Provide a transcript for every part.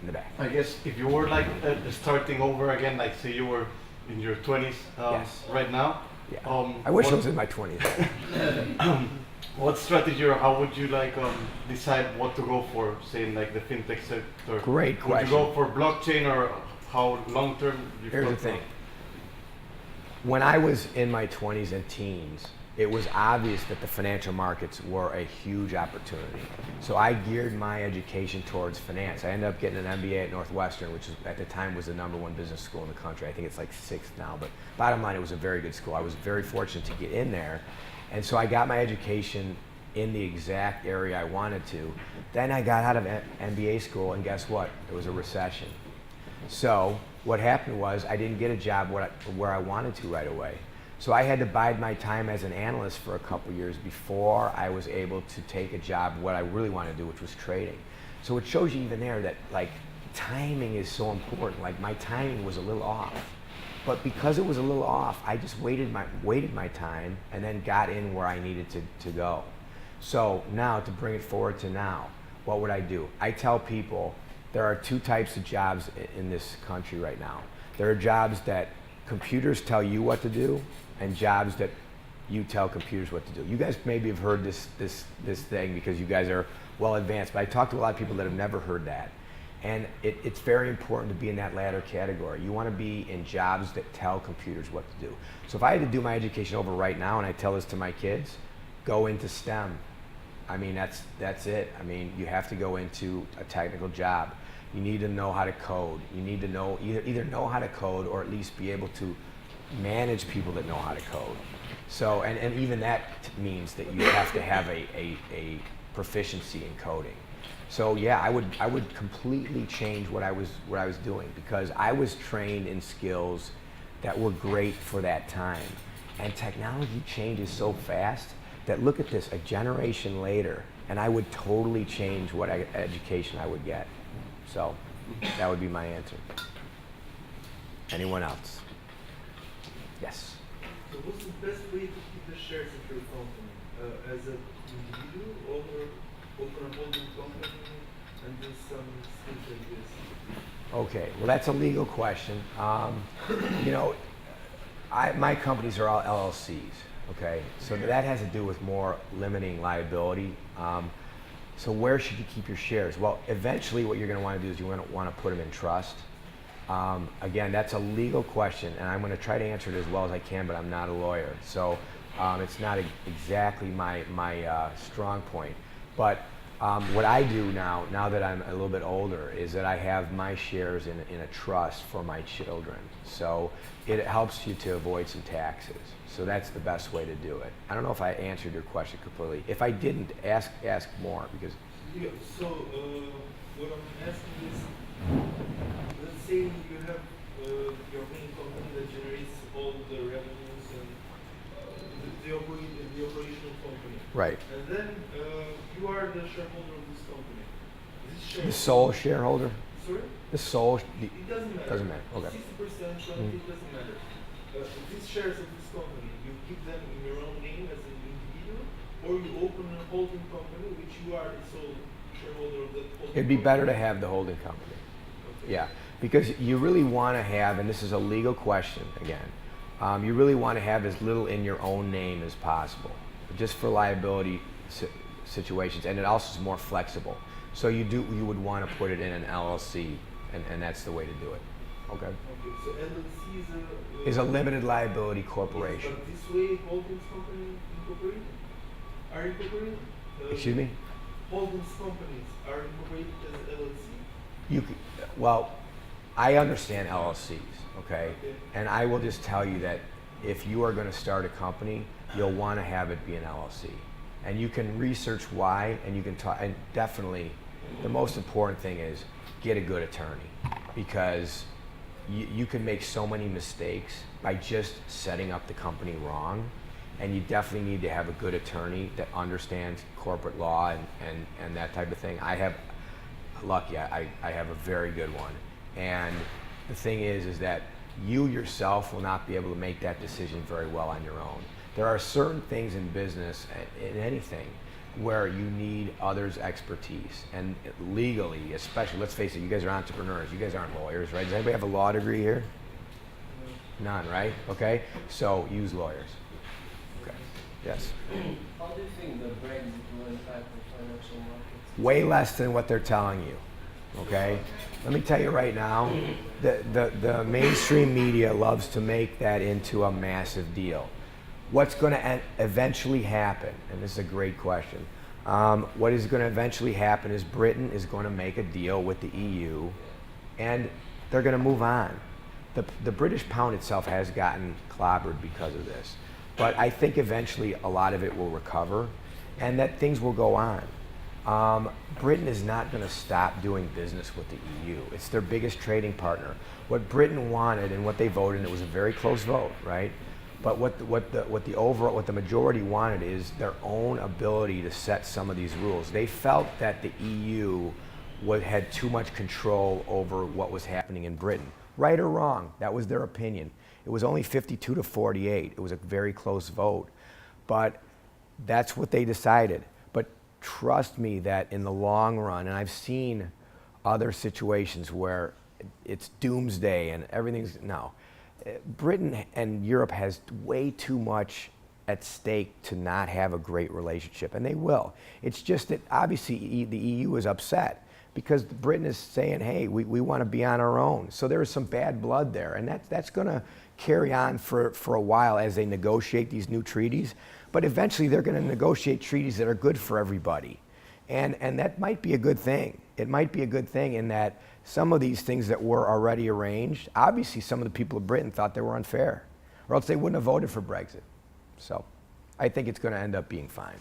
the back. I guess if you were like starting over again, like say you were in your 20s Yes. right now. Yeah. I wish I what- was in my 20s. What strategy or how would you like decide what to go for, say in like the fintech sector? Great Would you question. go for blockchain or how long term? Here's the thing. When I was in my 20s and teens, it was obvious that the financial markets were a huge opportunity. So I geared my education towards finance. I ended up getting an MBA at Northwestern, which at the time was the #1 business school in the country. I think it's like 6th now, but bottom line, it was a very good school. I was very fortunate to get in there. And so I got my education in the exact area I wanted to. Then I got out of MBA school, and guess what? There was a recession. So what happened was I didn't get a job where I wanted to right away. So I had to bide my time as an analyst for a couple years before I was able to take a job what I really wanted to do, which was trading. So it shows you even there that like timing is so important. Like my timing was a little off. But because it was a little off, I just waited my time and then got in where I needed to go. So now to bring it forward to now, what would I do? I tell people there are 2 types of jobs in this country right now. There are jobs that computers tell you what to do and jobs that you tell computers what to do. You guys maybe have heard this thing because you guys are well advanced, but I talk to a lot of people that have never heard that. And it's very important to be in that latter category. You want to be in jobs that tell computers what to do. So if I had to do my education over right now and I tell this to my kids, go into STEM. I mean, that's it. I mean, you have to go into a technical job. You need to know how to code. You need to know either know how to code or at least be able to manage people that know how to code. So, and even that means that you have to have a proficiency in coding. So yeah, I would completely change what I was doing because I was trained in skills that were great for that time. And technology changes so fast that look at this, a generation later, and I would totally change what education I would get. So that would be my answer. Anyone else? Yes. So what's the best way to keep the shares of your company? As an individual or open a holding company and do some things like this? Okay, well that's a legal question. You know, my companies are all LLCs, okay? So that has to do with more limiting liability. So where should you keep your shares? Well, eventually what you're gonna wanna do is you're gonna wanna put them in trust. Again, that's a legal question, and I'm gonna try to answer it as well as I can, but I'm not a lawyer. So it's not exactly my strong point. But what I do now that I'm a little bit older, is that I have my shares in a trust for my children. So it helps you to avoid some taxes. So that's the best way to do it. I don't know if I answered your question completely. If I didn't, ask more because. Yeah, so what I'm asking is, let's say you have your main company that generates all the revenues and the operational company. Right. And then you are the shareholder of this company. The sole shareholder? Sorry? The sole? It doesn't matter. Doesn't matter, okay. 60%, 20%, it doesn't matter. These shares of this company, you keep them in your own name as an individual, or you open a holding company, which you are the sole shareholder of that holding It'd be company? better to have the holding company. Okay. Yeah, because you really want to have, and this is a legal question again, you really want to have as little in your own name as possible, just for liability situations, and it also is more flexible. So you would want to put it in an LLC, and that's the way to do it. Okay. Okay, so LLC Is a limited liability corporation. But this way, holdings company incorporated? Are incorporated? Excuse me? Holdings companies are incorporated as LLC? Well, I understand LLCs, okay? Okay. And I will just tell you that if you are going to start a company, you'll want to have it be an LLC. And you can research why, and you can talk, and definitely the most important thing is get a good attorney, because you can make so many mistakes by just setting up the company wrong, and you definitely need to have a good attorney that understands corporate law and that type of thing. I have a very good one, and the thing is that you yourself will not be able to make that decision very well on your own. There are certain things in business, in anything, where you need others' expertise. And legally, especially, let's face it, you guys are entrepreneurs. You guys aren't lawyers, right? Does anybody have a law degree here? None, right? Okay, so use lawyers. Okay, yes. How do you think the Brexit will impact the financial markets? Way less than what they're telling you. Okay, let me tell you right now, the mainstream media loves to make that into a massive deal. What's going to eventually happen, and this is a great question, what is going to eventually happen is Britain is going to make a deal with the EU and they're going to move on. The British pound itself has gotten clobbered because of this, but I think eventually a lot of it will recover and that things will go on. Britain is not going to stop doing business with the EU. It's their biggest trading partner. What Britain wanted and what they voted, and it was a very close vote, right? But what the majority wanted is their own ability to set some of these rules. They felt that the EU had too much control over what was happening in Britain. Right or wrong, that was their opinion. It was only 52 to 48. It was a very close vote. But that's what they decided. But trust me that in the long run, and I've seen other situations where it's doomsday and everything's, no. Britain and Europe has way too much at stake to not have a great relationship, and they will. It's just that obviously the EU is upset because Britain is saying, hey, we want to be on our own. So there is some bad blood there, and that's going to carry on for a while as they negotiate these new treaties. But eventually they're going to negotiate treaties that are good for everybody. And that might be a good thing. It might be a good thing in that some of these things that were already arranged, obviously some of the people of Britain thought they were unfair, or else they wouldn't have voted for Brexit. So I think it's going to end up being fine.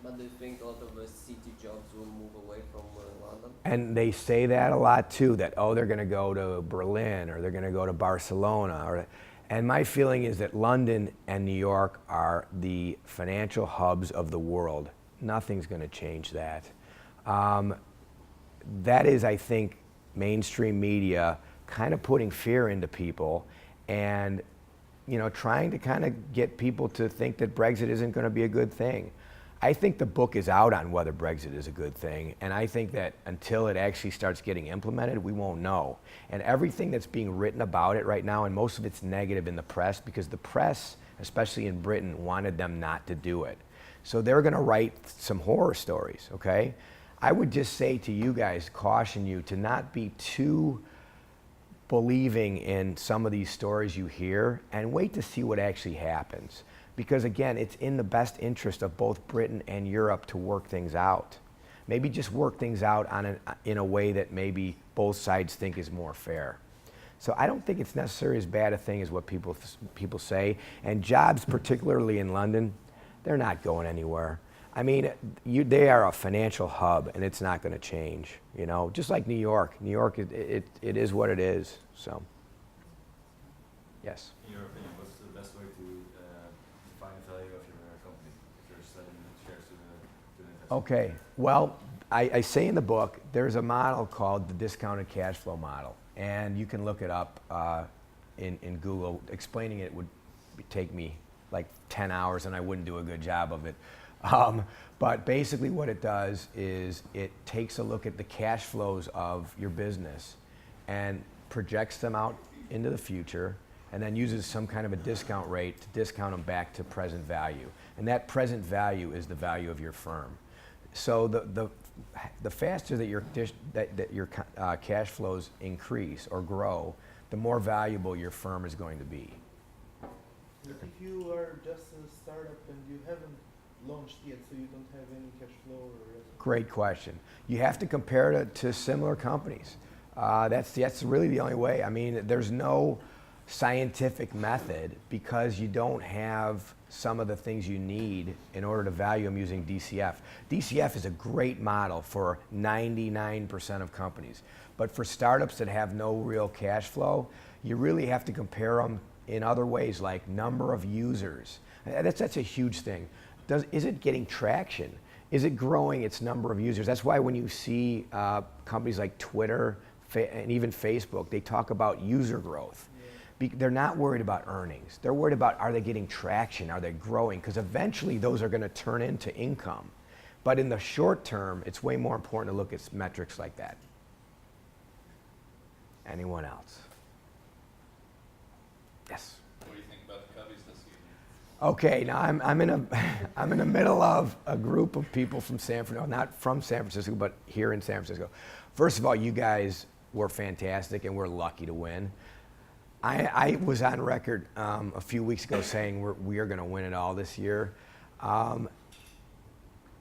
But do you think a lot of the city jobs will move away from London? And they say that a lot too, that, oh, they're going to go to Berlin or they're going to go to Barcelona. And my feeling is that London and New York are the financial hubs of the world. Nothing's going to change that. That is, I think, mainstream media kind of putting fear into people and, you know, trying to kind of get people to think that Brexit isn't going to be a good thing. I think the book is out on whether Brexit is a good thing, and I think that until it actually starts getting implemented, we won't know. And everything that's being written about it right now, and most of it's negative in the press, because the press, especially in Britain, wanted them not to do it. So they're going to write some horror stories, okay? I would just say to you guys, caution you to not be too believing in some of these stories you hear, and wait to see what actually happens. Because again, it's in the best interest of both Britain and Europe to work things out. Maybe just work things out in a way that maybe both sides think is more fair. So I don't think it's necessarily as bad a thing as what people say. And jobs, particularly in London, they're not going anywhere. I mean, they are a financial hub, and it's not going to change. You know, just like New York. New York, it is what it is. So, yes. In your opinion, what's the best way to define the value of your company if you're selling shares to the investor? Okay. Well, I say in the book there's a model called the discounted cash flow model, and you can look it up in Google. Explaining it would take me like 10 hours, and I wouldn't do a good job of it. But basically what it does is it takes a look at the cash flows of your business and projects them out into the future, and then uses some kind of a discount rate to discount them back to present value. And that present value is the value of your firm. So the faster that your cash flows increase or grow, the more valuable your firm is going to be. If you are just a startup and you haven't launched yet, so you don't have any cash flow or revenue? Great question. You have to compare it to similar companies. That's really the only way. I mean, there's no scientific method because you don't have some of the things you need in order to value them using DCF. DCF is a great model for 99% of companies. But for startups that have no real cash flow, you really have to compare them in other ways, like number of users. That's a huge thing. Is it getting traction? Is it growing its number of users? That's why when you see companies like Twitter and even Facebook, they talk about user growth. They're not worried about earnings. They're worried about, are they getting traction? Are they growing? Because eventually those are going to turn into income. But in the short term, it's way more important to look at metrics like that. Anyone else? Yes. What do you think about the Cubbies this season? Okay, now I'm in the middle of a group of people from San Francisco, not from San Francisco, but here in San Francisco. First of all, you guys were fantastic, and we're lucky to win. I was on record a few weeks ago saying we are going to win it all this year.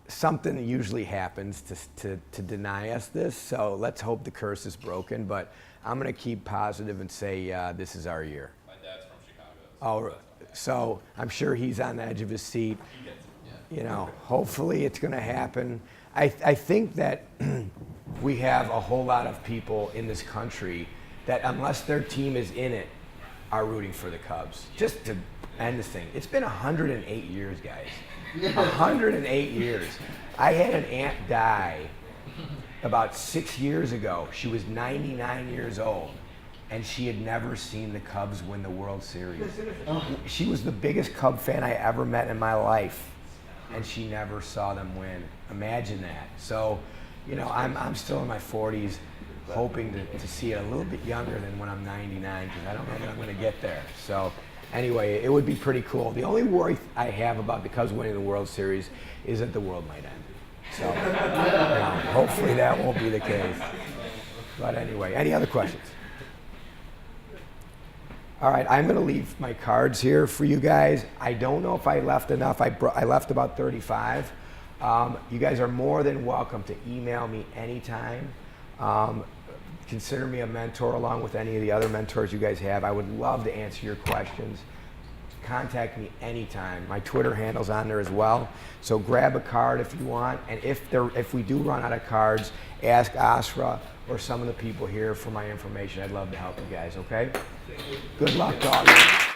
Something usually happens to deny us this, so let's hope the curse is broken. But I'm going to keep positive and say this is our year. My dad's from Chicago. So I'm sure he's on the edge of his seat. He gets it. You know, hopefully it's going to happen. I think that we have a whole lot of people in this country that, unless their team is in it, are rooting for the Cubs. Just to end this thing, it's been 108 years, guys. 108 years. I had an aunt die about 6 years ago. She was 99 years old, and she had never seen the Cubs win the World Series. She was the biggest Cub fan I ever met in my life, and she never saw them win. Imagine that. So, you know, I'm still in my 40s, hoping to see it a little bit younger than when I'm 99, because I don't know that I'm going to get there. So, anyway, it would be pretty cool. The only worry I have about the Cubs winning the World Series is that the world might end. So, you know, hopefully that won't be the case. But anyway, any other questions? All right, I'm going to leave my cards here for you guys. I don't know if I left enough. I left about 35. You guys are more than welcome to email me anytime. Consider me a mentor along with any of the other mentors you guys have. I would love to answer your questions. Contact me anytime. My Twitter handle's on there as well. So grab a card if you want. And if we do run out of cards, ask Asra or some of the people here for my information. I'd love to help you guys, okay? Good luck to all of you.